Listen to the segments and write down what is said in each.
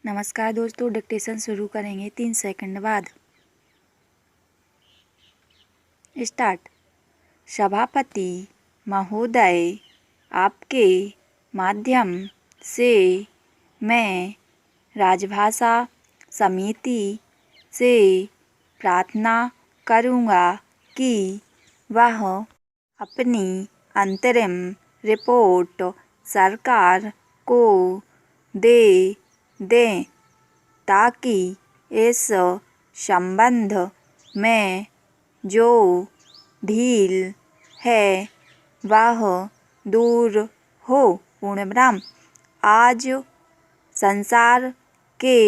नमस्कार दोस्तों, डिक्टेशन शुरू करेंगे 3 सेकंड बाद। स्टार्ट। सभापति महोदय, आपके माध्यम से मैं राजभाषा समिति से प्रार्थना करूँगा कि वह अपनी अंतरिम रिपोर्ट सरकार को दे दें ताकि इस संबंध में जो ढील है वह दूर हो। पूर्णविराम। आज संसार के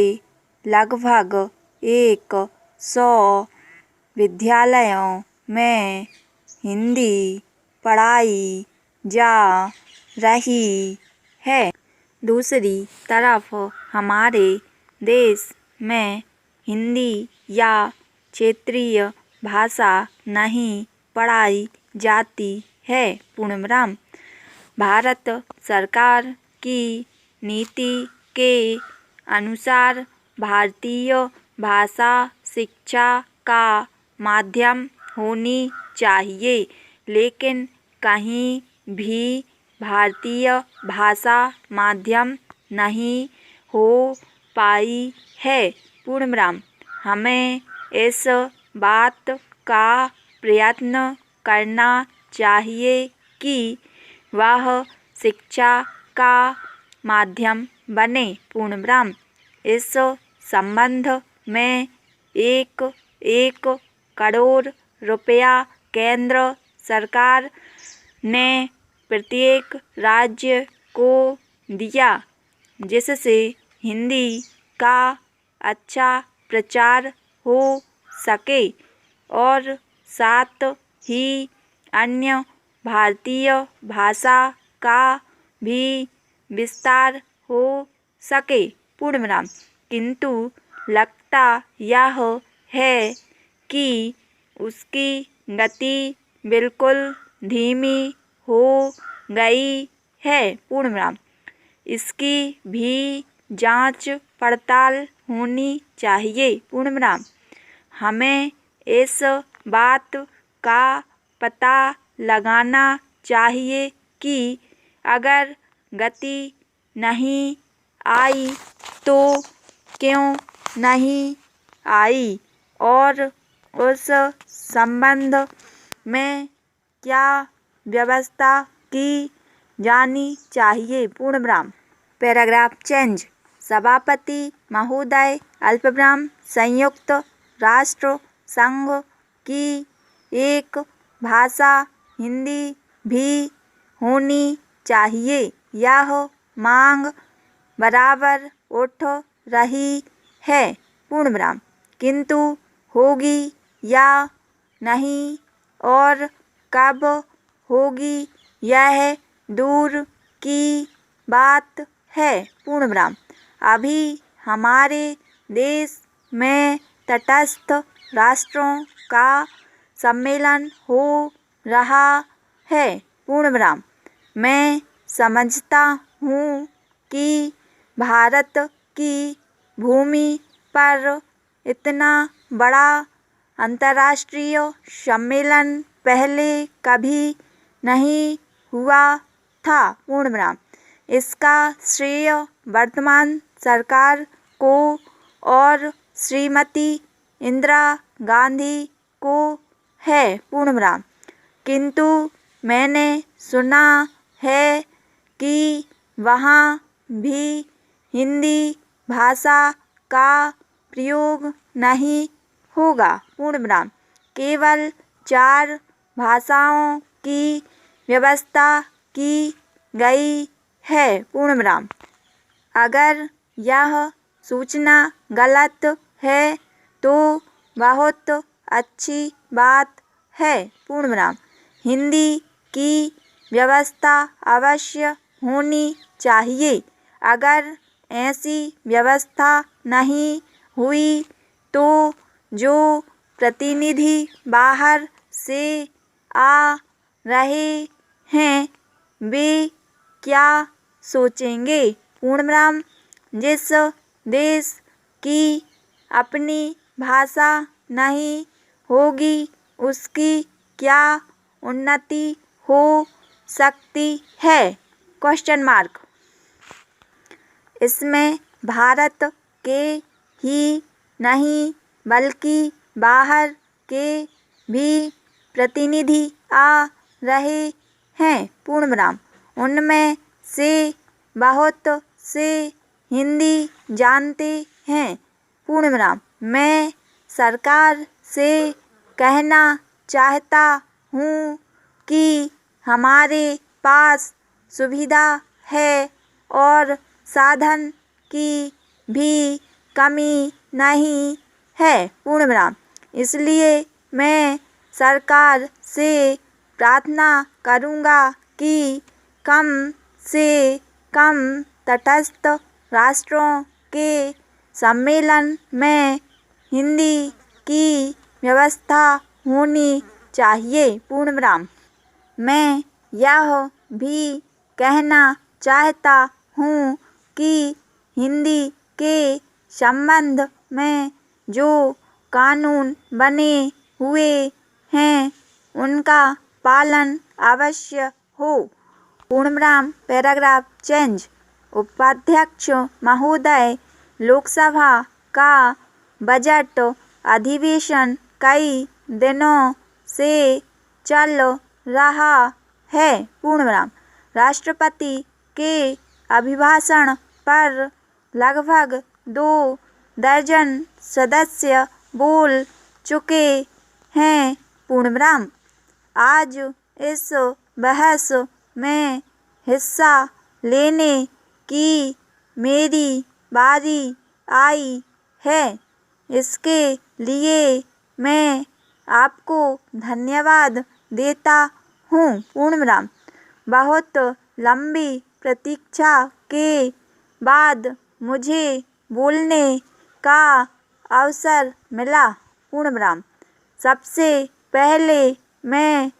लगभग 100 विद्यालयों में हिंदी पढ़ाई जा रही है। दूसरी तरफ हमारे देश में हिंदी या क्षेत्रीय भाषा नहीं पढ़ाई जाती है। पूर्णविराम। भारत सरकार की नीति के अनुसार भारतीय भाषा शिक्षा का माध्यम होनी चाहिए, लेकिन कहीं भी भारतीय भाषा माध्यम नहीं हो पाई है। पूर्णविराम। हमें इस बात का प्रयत्न करना चाहिए कि वह शिक्षा का माध्यम बने। पूर्णविराम। इस संबंध में 1 करोड़ रुपया केंद्र सरकार ने प्रत्येक राज्य को दिया, जिससे हिंदी का अच्छा प्रचार हो सके और साथ ही अन्य भारतीय भाषा का भी विस्तार हो सके। पूर्णविराम। किंतु लगता यह है कि उसकी गति बिल्कुल धीमी हो गई है। पूर्णविराम। इसकी भी जांच पड़ताल होनी चाहिए। पूर्णविराम। हमें इस बात का पता लगाना चाहिए कि अगर गति नहीं आई तो क्यों नहीं आई और उस संबंध में क्या व्यवस्था की जानी चाहिए। पूर्णविराम। Paragraph change. सभापति महोदय, अल्पविराम, संयुक्त राष्ट्र संघ की एक भाषा हिंदी भी होनी चाहिए। यह मांग बराबर उठ रही है। पूर्णविराम। किंतु होगी या नहीं और कब होगी यह दूर की बात है। पूर्णविराम। अभी हमारे देश में तटस्थ राष्ट्रों का सम्मेलन हो रहा है। पूर्णविराम। मैं समझता हूँ कि भारत की भूमि पर इतना बड़ा अंतर्राष्ट्रीय सम्मेलन पहले कभी नहीं हुआ था। पूर्णविराम। इसका श्रेय वर्तमान सरकार को और श्रीमती इंदिरा गांधी को है। पूर्णविराम। किंतु मैंने सुना है कि वहाँ भी हिंदी भाषा का प्रयोग नहीं होगा। पूर्णविराम। केवल 4 भाषाओं की व्यवस्था की गई है। पूर्णविराम। अगर यह सूचना गलत है तो बहुत अच्छी बात है। पूर्णविराम। हिंदी की व्यवस्था अवश्य होनी चाहिए। अगर ऐसी व्यवस्था नहीं हुई तो जो प्रतिनिधि बाहर से आ रहे हैं वे क्या सोचेंगे। पूर्णविराम। जिस देश की अपनी भाषा नहीं होगी उसकी क्या उन्नति हो सकती है? Question mark. इसमें भारत के ही नहीं बल्कि बाहर के भी प्रतिनिधि आ रहे हैं। पूर्ण विराम। उनमें से बहुत से हिंदी जानते हैं। पूर्ण विराम। मैं सरकार से कहना चाहता हूँ कि हमारे पास सुविधा है और साधन की भी कमी नहीं है। पूर्ण विराम। इसलिए मैं सरकार से प्रार्थना करूँगा कि कम से कम तटस्थ राष्ट्रों के सम्मेलन में हिंदी की व्यवस्था होनी चाहिए। पूर्ण विराम। मैं यह भी कहना चाहता हूँ कि हिंदी के संबंध में जो कानून बने हुए हैं उनका पालन अवश्य हो। पूर्ण विराम। Paragraph change. उपाध्यक्ष महोदय, लोकसभा का बजट अधिवेशन कई दिनों से चल रहा है। पूर्ण विराम। राष्ट्रपति के अभिभाषण पर लगभग 2 दर्जन सदस्य बोल चुके हैं। पूर्ण विराम। आज इस बहस में हिस्सा लेने की मेरी बारी आई है। इसके लिए मैं आपको धन्यवाद देता हूँ। पूर्ण विराम। बहुत लंबी प्रतीक्षा के बाद मुझे बोलने का अवसर मिला। पूर्ण विराम। सबसे पहले मैं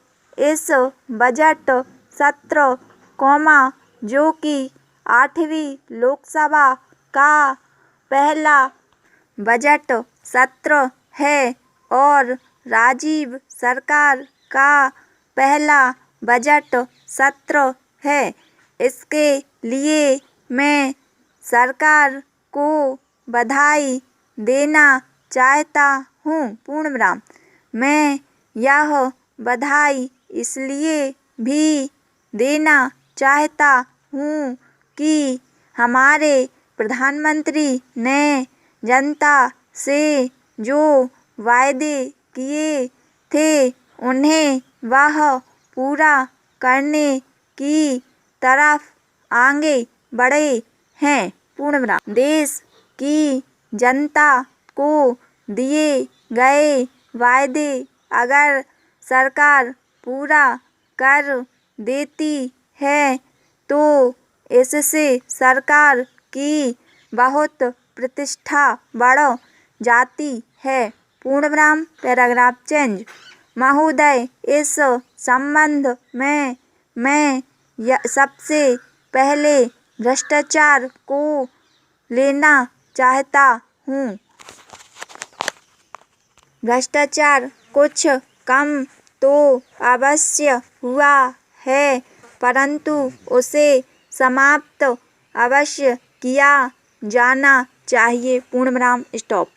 इस बजट सत्र जो कि 8वीं लोकसभा का पहला बजट सत्र है और राजीव सरकार का पहला बजट सत्र है, इसके लिए मैं सरकार को बधाई देना चाहता हूँ। पूर्ण विराम। मैं यह बधाई इसलिए भी देना चाहता हूँ कि हमारे प्रधानमंत्री ने जनता से जो वायदे किए थे उन्हें वह पूरा करने की तरफ आगे बढ़े हैं। पूर्ण विराम। देश की जनता को दिए गए वायदे अगर सरकार पूरा कर देती है तो इससे सरकार की बहुत प्रतिष्ठा बढ़ जाती है। पूर्ण विराम। Paragraph change. महोदय, इस संबंध में मैं सबसे पहले भ्रष्टाचार को लेना चाहता हूँ। भ्रष्टाचार कुछ कम तो अवश्य हुआ है परंतु उसे समाप्त अवश्य किया जाना चाहिए। पूर्ण विराम। स्टॉप।